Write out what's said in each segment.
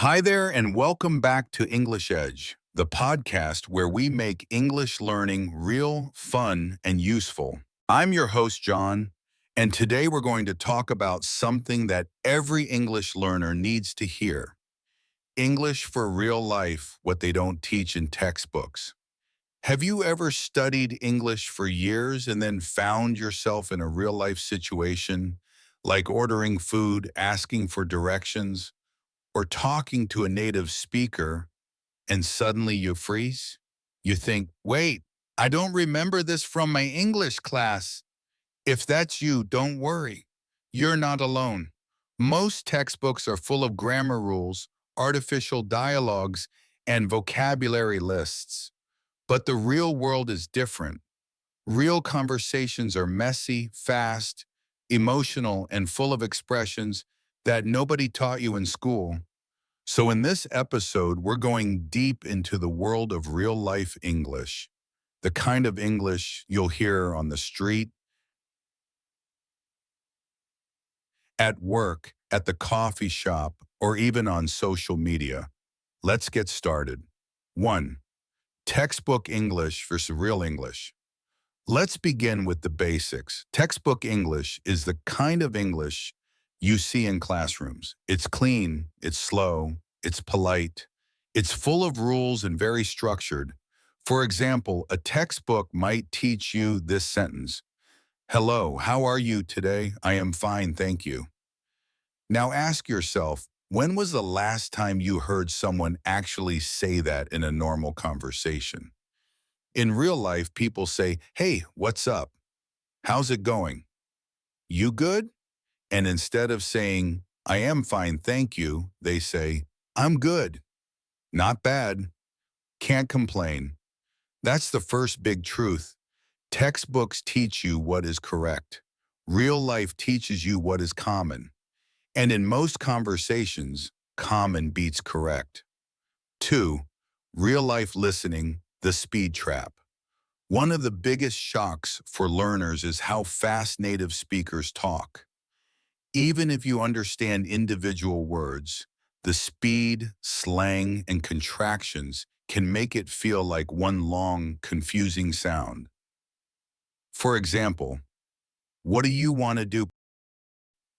Hi there, and welcome back to English Edge, the podcast where we make English learning real, fun, and useful. I'm your host, John, and today we're going to talk about something that every English learner needs to hear. English for real life, what they don't teach in textbooks. Have you ever studied English for years and then found yourself in a real life situation, like ordering food, asking for directions, or talking to a native speaker and suddenly you freeze? You think, wait, I don't remember this from my English class. If that's you, don't worry. You're not alone. Most textbooks are full of grammar rules, artificial dialogues, and vocabulary lists. But the real world is different. Real conversations are messy, fast, emotional, and full of expressions that nobody taught you in school. So in this episode, we're going deep into the world of real-life English, the kind of English you'll hear on the street, at work, at the coffee shop, or even on social media. Let's get started. 1. Textbook English versus real English. Let's begin with the basics. Textbook English is the kind of English you see in classrooms. It's clean, it's slow, it's polite, it's full of rules and very structured. For example, a textbook might teach you this sentence: "Hello, how are you today? I am fine, thank you." Now ask yourself, when was the last time you heard someone actually say that in a normal conversation? In real life, people say, "Hey, what's up? How's it going? You good?" And instead of saying, "I am fine, thank you," they say, "I'm good. Not bad. Can't complain." That's the first big truth. Textbooks teach you what is correct. Real life teaches you what is common. And in most conversations, common beats correct. 2. Real life listening, the speed trap. One of the biggest shocks for learners is how fast native speakers talk. Even if you understand individual words, the speed, slang, and contractions can make it feel like one long, confusing sound. For example, "What do you want to do?"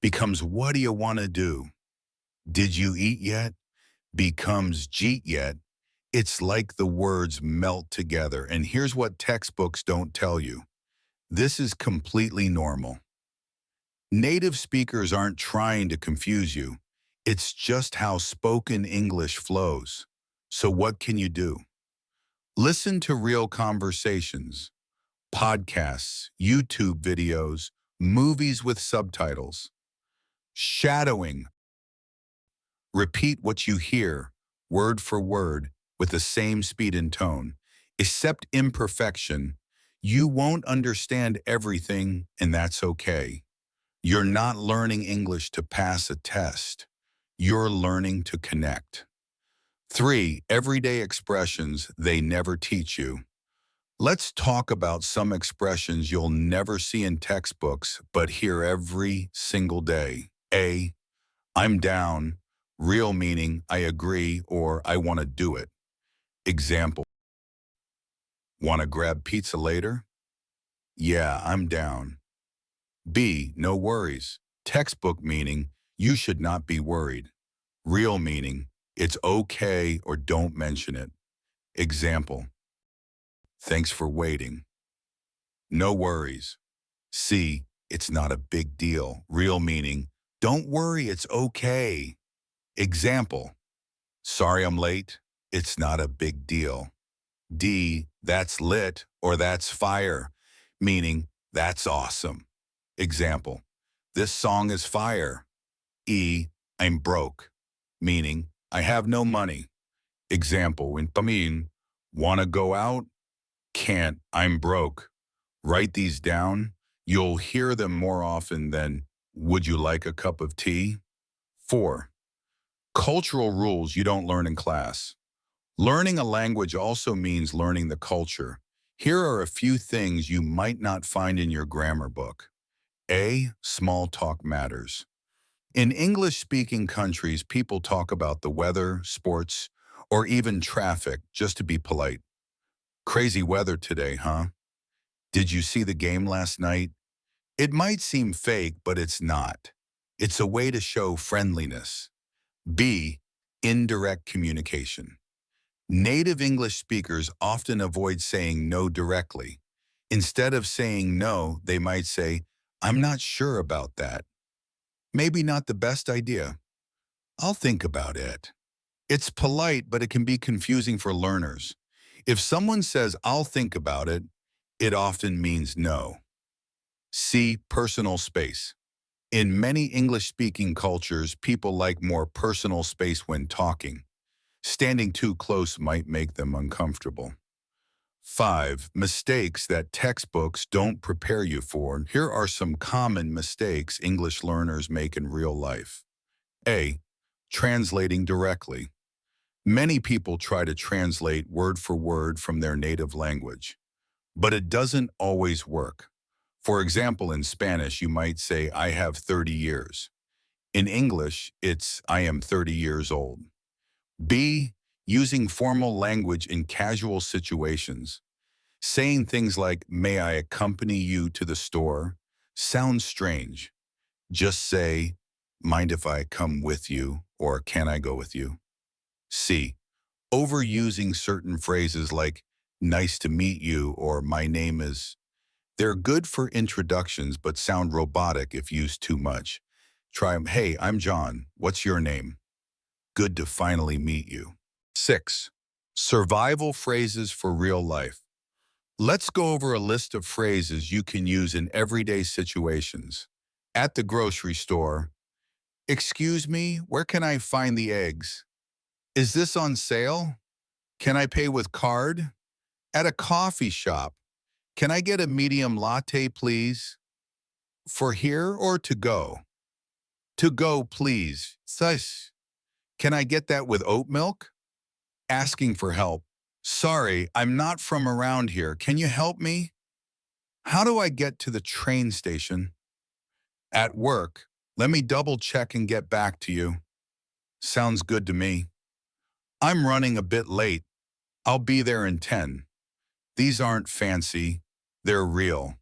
becomes "What do you want to do?" "Did you eat yet?" becomes "Jeet yet?" It's like the words melt together, and here's what textbooks don't tell you. This is completely normal. Native speakers aren't trying to confuse you. It's just how spoken English flows. So what can you do? Listen to real conversations, podcasts, YouTube videos, movies with subtitles. Shadowing. Repeat what you hear, word for word, with the same speed and tone. Accept imperfection. You won't understand everything, and that's okay. You're not learning English to pass a test. You're learning to connect. 3. Everyday expressions they never teach you. Let's talk about some expressions you'll never see in textbooks but hear every single day. A. I'm down. Real meaning, I agree or I want to do it. Example. Want to grab pizza later? Yeah, I'm down. B. No worries. Textbook meaning, you should not be worried. Real meaning, it's okay or don't mention it. Example. Thanks for waiting. No worries. C. It's not a big deal. Real meaning, don't worry, it's okay. Example. Sorry I'm late. It's not a big deal. D. That's lit or that's fire, meaning that's awesome. Example. This song is fire. E. I'm broke, meaning I have no money. Example. In Pamin, wanna go out? Can't, I'm broke. Write these down. You'll hear them more often than would you like a cup of tea? 4. Cultural rules you don't learn in class. Learning a language also means learning the culture. Here are a few things you might not find in your grammar book. A. Small talk matters. In English-speaking countries, people talk about the weather, sports, or even traffic just to be polite. Crazy weather today, huh? Did you see the game last night? It might seem fake, but it's not. It's a way to show friendliness. B. Indirect communication. Native English speakers often avoid saying no directly. Instead of saying no, they might say, I'm not sure about that. Maybe not the best idea. I'll think about it. It's polite, but it can be confusing for learners. If someone says, I'll think about it, it often means no. C. Personal space. In many English-speaking cultures, people like more personal space when talking. Standing too close might make them uncomfortable. 5. Mistakes that textbooks don't prepare you for. Here are some common mistakes English learners make in real life. A. Translating directly. Many people try to translate word for word from their native language, but it doesn't always work. For example, in Spanish, you might say, I have 30 years. In English, it's, I am 30 years old. B. Using formal language in casual situations. Saying things like, may I accompany you to the store, sounds strange. Just say, mind if I come with you, or can I go with you? C. Overusing certain phrases like, nice to meet you, or my name is. They're good for introductions but sound robotic if used too much. Try, hey, I'm John. What's your name? Good to finally meet you. 6. Survival phrases for real life. Let's go over a list of phrases you can use in everyday situations. At the grocery store, excuse me, where can I find the eggs? Is this on sale? Can I pay with card? At a coffee shop, can I get a medium latte, please? For here or to go? To go, please. Sus. Can I get that with oat milk? Asking for help. Sorry, I'm not from around here. Can you help me? How do I get to the train station? At work, let me double check and get back to you. Sounds good to me. I'm running a bit late. I'll be there in 10. These aren't fancy. They're real,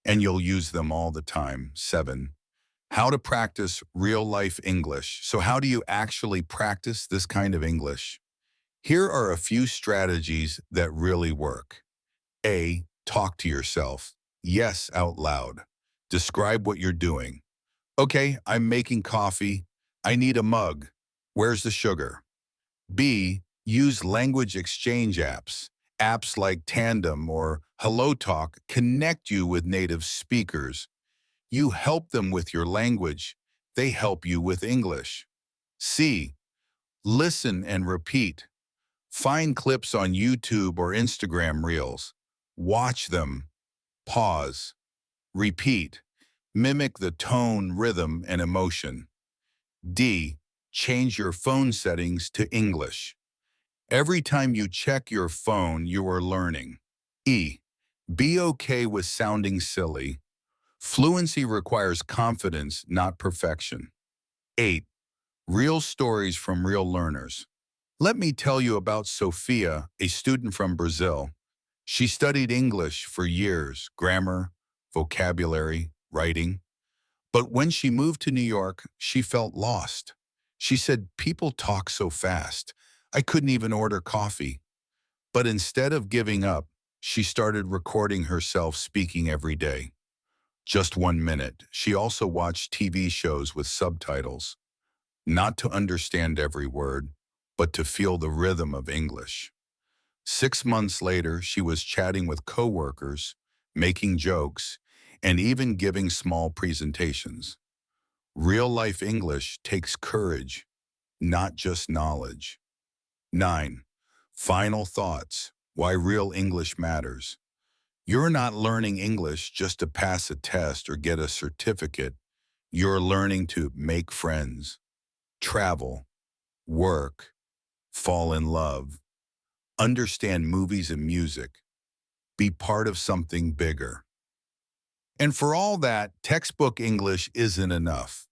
and you'll use them all the time. 7. How to practice real-life English. So how do you actually practice this kind of English? Here are a few strategies that really work. A. Talk to yourself. Yes, out loud. Describe what you're doing. Okay, I'm making coffee. I need a mug. Where's the sugar? B. Use language exchange apps. Apps like Tandem or HelloTalk connect you with native speakers. You help them with your language. They help you with English. C. Listen and repeat. Find clips on YouTube or Instagram Reels. Watch them. Pause. Repeat. Mimic the tone, rhythm, and emotion. D. Change your phone settings to English. Every time you check your phone, you are learning. E. Be okay with sounding silly. Fluency requires confidence, not perfection. 8. Real stories from real learners. Let me tell you about Sophia, a student from Brazil. She studied English for years, grammar, vocabulary, writing. But when she moved to New York, she felt lost. She said, people talk so fast. I couldn't even order coffee. But instead of giving up, she started recording herself speaking every day. Just 1 minute. She also watched TV shows with subtitles, not to understand every word, but to feel the rhythm of English. 6 months later, she was chatting with coworkers, making jokes, and even giving small presentations. Real-life English takes courage, not just knowledge. 9. Final thoughts. Why real English matters. You're not learning English just to pass a test or get a certificate. You're learning to make friends, travel, work, fall in love, understand movies and music, be part of something bigger. And for all that, textbook English isn't enough.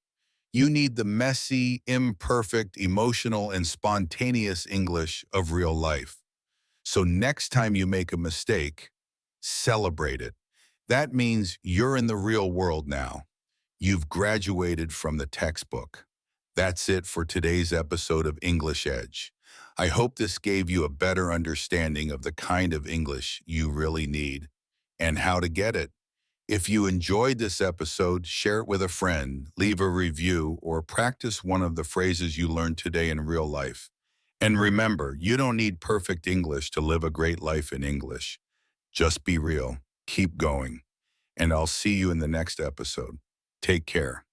You need the messy, imperfect, emotional, and spontaneous English of real life. So next time you make a mistake, celebrate it. That means you're in the real world now. You've graduated from the textbook. That's it for today's episode of English Edge. I hope this gave you a better understanding of the kind of English you really need and how to get it. If you enjoyed this episode, share it with a friend, leave a review, or practice one of the phrases you learned today in real life. And remember, you don't need perfect English to live a great life in English. Just be real, keep going, and I'll see you in the next episode. Take care.